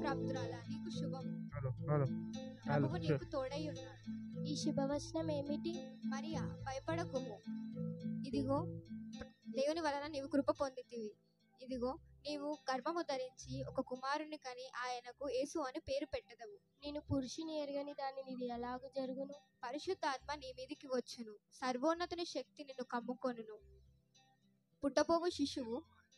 ప్రాప్తురాలా, నీకు శుభం. Hello hello hello ప్రభువు నీకు తోడై ఉన్నాడు. ఈ శుభవచనం ఏమిటి? మరియా, భయపడకుము. ఇదిగో, దేవుని వలన నీవు కృప పొందితివి. ఇదిగో, నీవు గర్భము ధరించి ఒక కుమారుని కని ఆయనకు యేసు అని పేరు పెట్టదవు. నేను పురుషుని ఎరగని దానిని ఇది ఎలాగ జరుగును? పరిశుద్ధాత్మ నీ మీదికి వచ్చును, సర్వోన్నతుని శక్తి నిన్ను కమ్ముకొనును. పుట్టబోవు శిశువు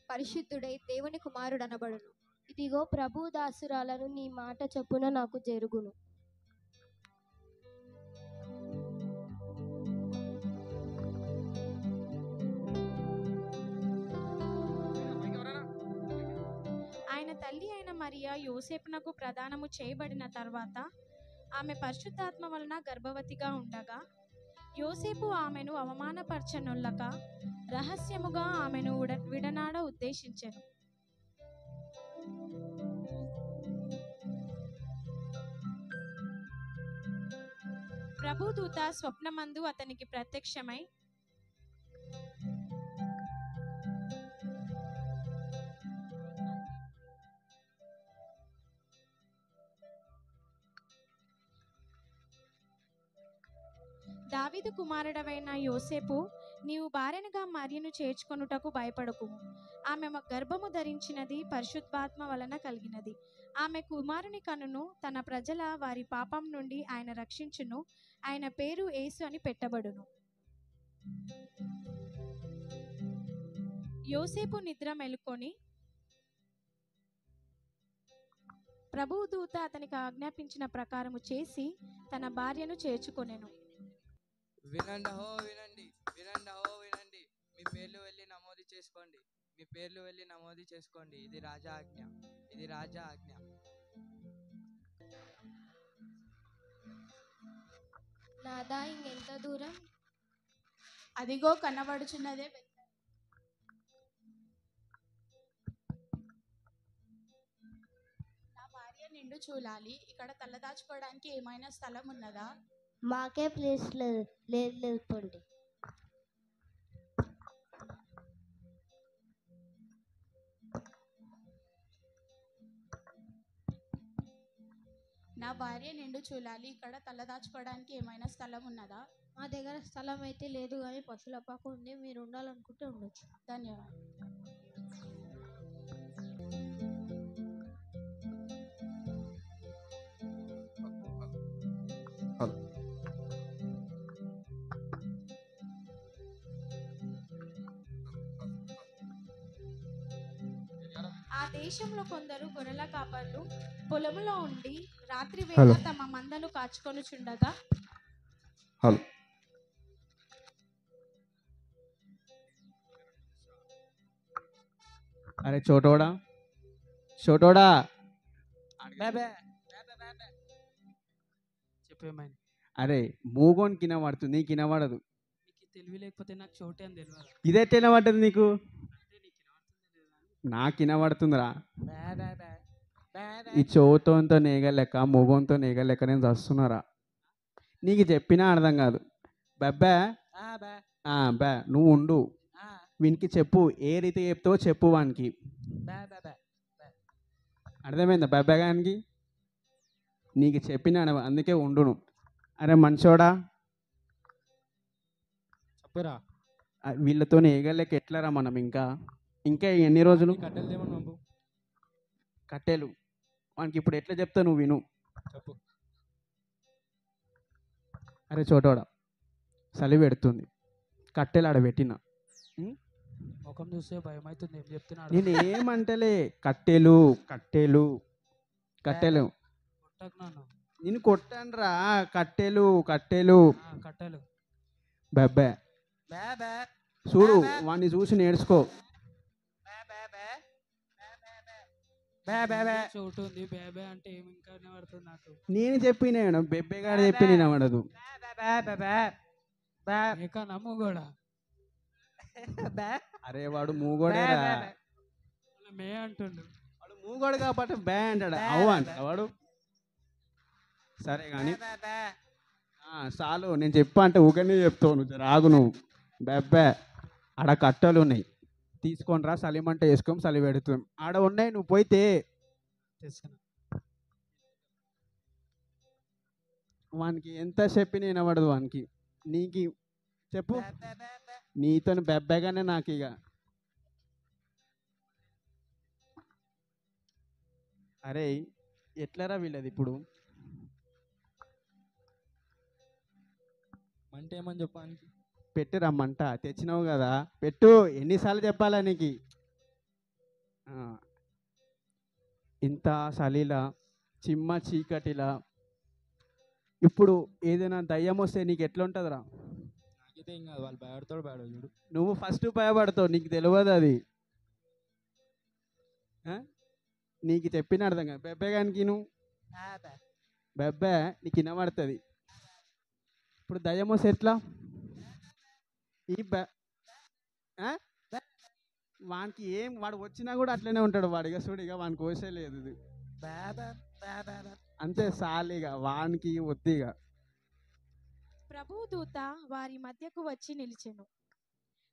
పరిశుద్ధుడై దేవుని కుమారుడు అనబడును. ఇదిగో, ప్రభు దాసురాలను నీ మాట చొప్పున నాకు జరుగును. ఆయన తల్లి అయిన మరియా యోసేపునకు ప్రదానము చేయబడిన తర్వాత ఆమె పరిశుద్ధాత్మ వలన గర్భవతిగా ఉండగా, యోసేపు ఆమెను అవమానపరచనొల్లక రహస్యముగా ఆమెను విడనాడ ఉద్దేశించెను. ప్రభుదూత స్వప్నమందు అతనికి ప్రత్యక్షమై, దావీదు కుమారుడవైన యోసేపు, నీవు భార్యనుగా మరియను చేర్చుకొనుటకు భయపడకుము. ఆమె గర్భము ధరించినది పరిశుద్ధాత్మ వలన కలిగినది. ఆమె కుమారుని కనును, తన ప్రజల వారి పాపం నుండి ఆయన రక్షించును. ఆయన పేరు యేసు అని పెట్టబడును. యోసేపు నిద్ర మెలుకొని ప్రభువు దూత అతనికి ఆజ్ఞాపించిన ప్రకారము చేసి తన భార్యను చేర్చుకొనెను. వినండి హో వినండి, వినండి హో వినండి. మీ పేర్లు వెళ్ళి నమోదు చేసుకోండి, మీ పేర్లు వెళ్ళి నమోదు చేసుకోండి. ఇది రాజా ఆజ్ఞ, ఇది రాజా ఆజ్ఞ. నాదా, ఇంకెంత దూరం? అదిగో కనబడుచున్నదే. నా భార్య నిండు చూలాలి. ఇక్కడ తలదాచుకోవడానికి ఏమైనా స్థలం ఉన్నదా? మాకే ప్లేస్ లేదు. లేదు పండి. నా భార్య నిండు చూలాలి. ఇక్కడ తలదాచుకోవడానికి ఏమైనా స్థలం ఉన్నదా? మా దగ్గర స్థలం అయితే లేదు, కానీ పశువుల పాక ఉంది. మీరు ఉండాలనుకుంటే ఉండొచ్చు. ధన్యవాదాలు. ఆ దేశంలో కొందరు గొర్రెల కాపర్లు పొలములో ఉండి రాత్రి వేళ తమ మందను కాచుకొనుచుండగా, అరే చోటోడా, చోటోడా చెప్పేమైంది? అరే మూగోని కినబడుతుంది, నీకు కినబడదు. నీకు తెలివి లేకపోతే నాకు చోటే అని తెలియదు. ఇదే కినబడ్డది నీకు? నాకు కినబడుతుందిరా. ఈ చోతోంతో నేగలేక మూగోంతో నేగలేక నేను చస్తున్నారా. నీకు చెప్పినా అర్థం కాదు. బెబ్బా బా నువ్వు ఉండు, వీనికి చెప్పు. ఏ రీతి చెప్తావో చెప్పు వానికి. అర్థమైందా బాబాగానికి? నీకు చెప్పినా అందుకే ఉండును. అరే మంచోడా, చెప్పురా. వీళ్ళతో ఏగలేక ఎట్లరా మనం? ఇంకా ఇంకా ఎన్ని రోజులు? కట్టెలు వానికి ఇప్పుడు ఎట్లా చెప్తా నువ్వు విను. చెప్పు. అరే చోటోడా, చలి పెడుతుంది, కట్టెలు ఆడ పెట్టిన. ముఖం చూస్తే భయం అవుతుంది. ఏం చెప్తున్నాడు? నేను ఏమంటలే, కట్టెలు కట్టెలు కట్టెలు. నేను కొట్టానురా. కట్టెలు కట్టెలు కట్టెలు. బెబ్బే చూడు, వాడిని చూసి నేర్చుకో. చోటు ఉంది. బేబే అంటే ఏమి ఇంకా పడుతుంది నాకు. నేను చెప్పిన బెబ్బేగాడు చెప్పి నేను అవ్వడదు. నమ్ము కూడా. అరే వాడు మూగోడేరా. మే అంటుండు. వాడు మూగోడు కాబట్టి బే అంటాడు. అవ్వ అంటాడు వాడు. సరే కానీ చాలు, నేను చెప్పా అంటే ఊకనే చెప్తావు. నువ్వు రాగు నువ్వు. బెబ్బే ఆడ కట్టెలు ఉన్నాయి, తీసుకొని రా. సలిమంట వేసుకోం, సలి పెడుతాం. ఆడ ఉన్నాయి, నువ్వు పోయితే తెస్తాను. వానికి ఎంత చెప్పిన వినబడదు వానికి. నీకు చెప్పు, నీతో బెబ్బగానే నాకు ఇక. అరే ఎట్లరా వీళ్ళది ఇప్పుడు? మంట ఏమని చెప్పానికి? పెట్టి రమ్మంట, తెచ్చినావు కదా పెట్టు. ఎన్నిసార్లు చెప్పాలా నీకు? ఇంత చలిలా చిమ్మ చీకటిలా ఇప్పుడు ఏదైనా దయ్యం వస్తే నీకు ఎట్లా ఉంటుందిరా? నాకైతే ఏం కాదు, వాళ్ళు భయపడతాడు చూడు. నువ్వు ఫస్ట్ భయపడతావు, నీకు తెలియదు అది. నీకు చెప్పిన అర్థం కాదు. బెబ్బేగానికి నువ్వు బెబ్బే నీకు వినబడుతుంది. ఇప్పుడు దయ్యం వస్తే ఎట్లా? ఈ వానికి ఏం, వాడు వచ్చినా కూడా అట్లనే ఉంటాడు వాడిగా. చూడిగా వానికి కోసే లేదు ఇది. అంతే సాలిగా వానికి ఒత్తిగా. ప్రభువు దూత వారి మధ్యకు వచ్చి నిలిచెను.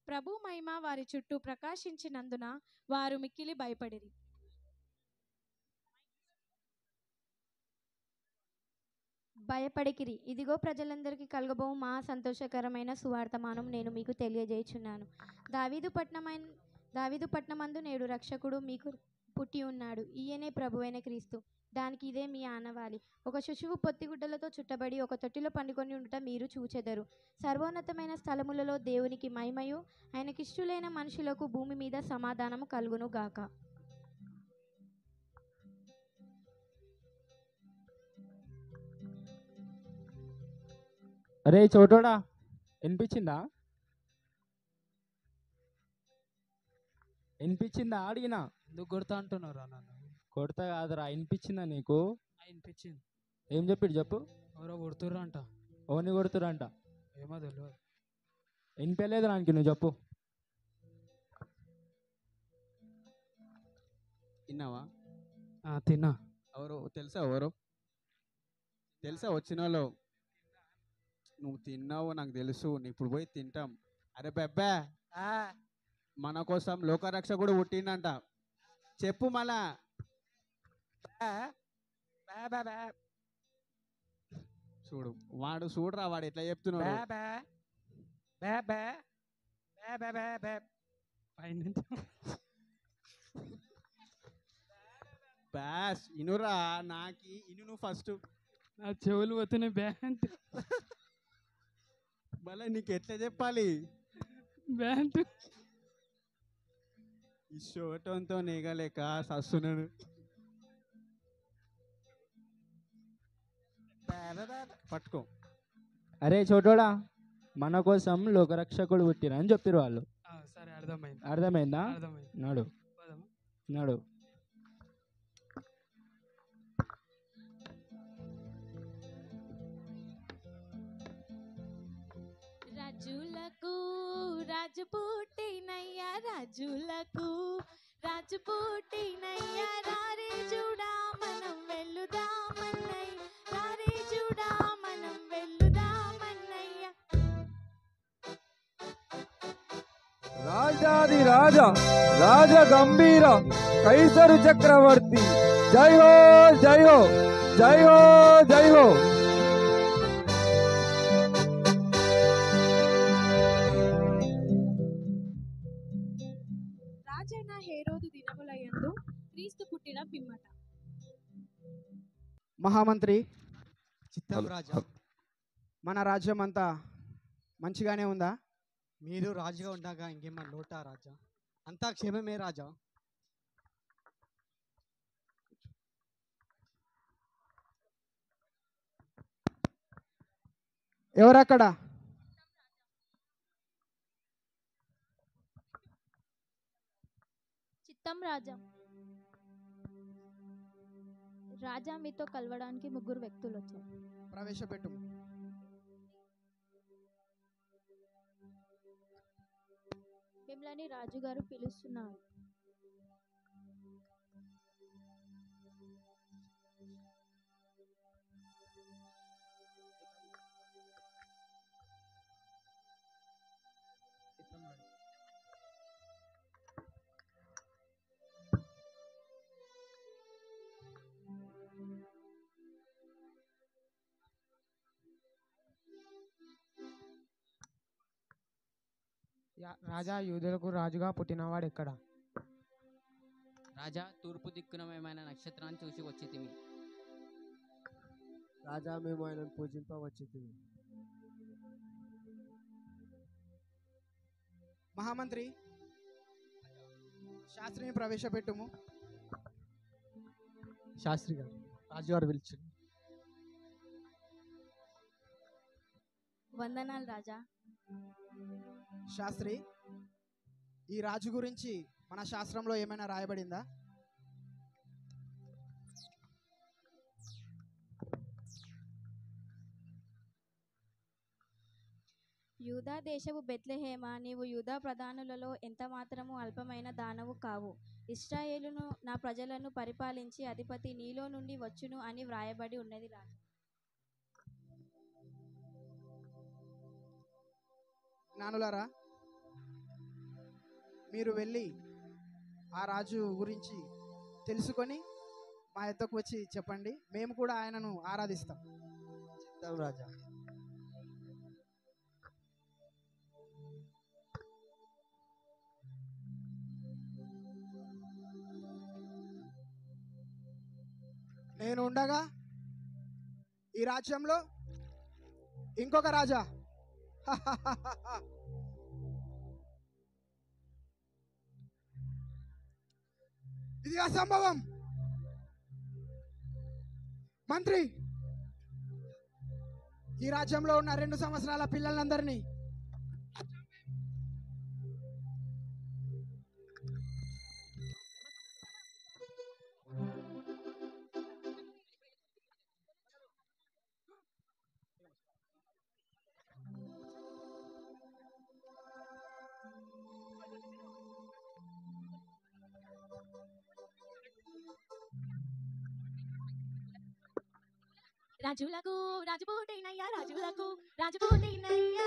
ప్రభు మహిమ వారి చుట్టూ ప్రకాశించినందున వారు మిక్కిలి భయపడిరి. భయపడికిరి. ఇదిగో ప్రజలందరికీ కలగబో మహా సంతోషకరమైన సువార్తమానం నేను మీకు తెలియజేయుచున్నాను. దావీదు పట్నమందు నేడు రక్షకుడు మీకు పుట్టి ఉన్నాడు. ఈయనే ప్రభువైన క్రీస్తు. దానికి ఇదే మీ ఆనవాళి. ఒక శిశువు పొత్తిగుడ్డలతో చుట్టబడి ఒక తొట్టిలో పండుకొని ఉండుట మీరు చూచెదరు. సర్వోన్నతమైన స్థలములలో దేవునికి మహిమయు, ఆయనకిష్టులైన మనుషులకు భూమి మీద సమాధానము కలుగును గాక. అరే చోటోడా, వినిపించిందా? వినిపించిందా అడిగినా? ఎందుకు కొడతా అంటున్నారా నన్ను? కొడతా కాదురా, వినిపించిందా నీకు? వినిపించింది. ఏం చెప్పిడు చెప్పు. ఎవరో కొడుతుర్రు అంట. ఓని కొడుతురంట? ఏమో తెలియదు. వినిపించలేదు నాకు, నువ్వు చెప్పు. తిన్నావా? తిన్నా. ఎవరు తెలుసా? ఎవరు తెలుసా? వచ్చిన వాళ్ళు. నువ్వు తిన్నావు నాకు తెలుసు, ఇప్పుడు పోయి తింటాం. అరే బెబ్బా, మన కోసం లోకరక్షకుడు పుట్టిండంట. చెప్పు మళ్ళా. చూడు వాడు, చూడరా వాడు ఎట్లా చెప్తున్నాడు. బ్యాస్ ఇనురా, నాకి ఇను. నువ్వు ఫస్ట్. నా చెవులు పోతున్నాయి బ్యాంట్ మళ్ళీ నీకు ఎట్లా చెప్పాలి? బ్యాంట్ ఈ షోటంతో నేగలేక సస్తున్నాను. పట్టుకో. అరే చోటోడా, మన కోసం లోకరక్షకుడు పుట్టిరా అని చెప్పారు వాళ్ళు. సరే అర్థమైంది. అర్థమైందా? అర్థమైంది. నడు నడు. రాజులకు రాజు పుట్టినయ్యా, రాజులకు రాజు పుట్టినయ్యా, రారే చూడా మనం వెళ్ళుదామన్నయ్య, రారే చూడా మనం వెళ్ళుదామన్నయ్య. రాజాది రాజా, రాజ గంభీర, కైసరు చక్రవర్తి, జై హో జై హో జై హో జై హో. రాజైన హేరోదు దినములయందు క్రీస్తు పుట్టిన పిమ్మట. మహామంత్రి, చిత్తం రాజా. మన రాజ్యం అంతా మంచిగానే ఉందా? మీరు రాజుగా ఉండగా ఇంకేమన్నా లోటా రాజా? అంతా క్షేమమే రాజా. ఎవరక్కడ? చిత్తం రాజా. రాజా, మీతో కలవడానికి 3 వ్యక్తులు వచ్చారు. ప్రవేశపెట్టు. మిమ్మల్ని రాజుగారు పిలుస్తున్నారు. రాజా యూదులకు రాజుగా పుట్టినవాడు ఎక్కడ? రాజా తూర్పు దిక్కున మేమైన నక్షత్రాన్ని చూసి వచ్చితిమి. రాజా మేము ఆయనను పూజింపవచ్చితిమి. మహామంత్రి శాస్త్రిని ప్రవేశపెట్టుము. శాస్త్రి గారు రాజుగారు పిలిచి. వందనాలు రాజా. శాస్త్రి, ఈ రాజు గురించి మన శాస్త్రంలో ఏమైనా రాయబడిందా? యూదా దేశపు బెత్లెహేమ, నీవు యూదా ప్రధానులలో ఎంత మాత్రము అల్పమైన దానవు కావు. ఇశ్రాయేలును నా ప్రజలను పరిపాలించి అధిపతి నీలో నుండి వచ్చును అని వ్రాయబడి ఉన్నది రాజా. జ్ఞానులారా, మీరు వెళ్ళి ఆ రాజు గురించి తెలుసుకొని మా యొద్దకు వచ్చి చెప్పండి. మేము కూడా ఆయనను ఆరాధిస్తాం. చిత్తం రాజా. నేను ఉండగా ఈ రాజ్యంలో ఇంకొక రాజా. ఇది అసంభవం. మంత్రి, ఈ రాజ్యంలో ఉన్న 2 సంవత్సరాల పిల్లలందరినీ రాజులకు రాజుపోటైనయ్యా, రాజులకు రాజుపోటైనయ్యా,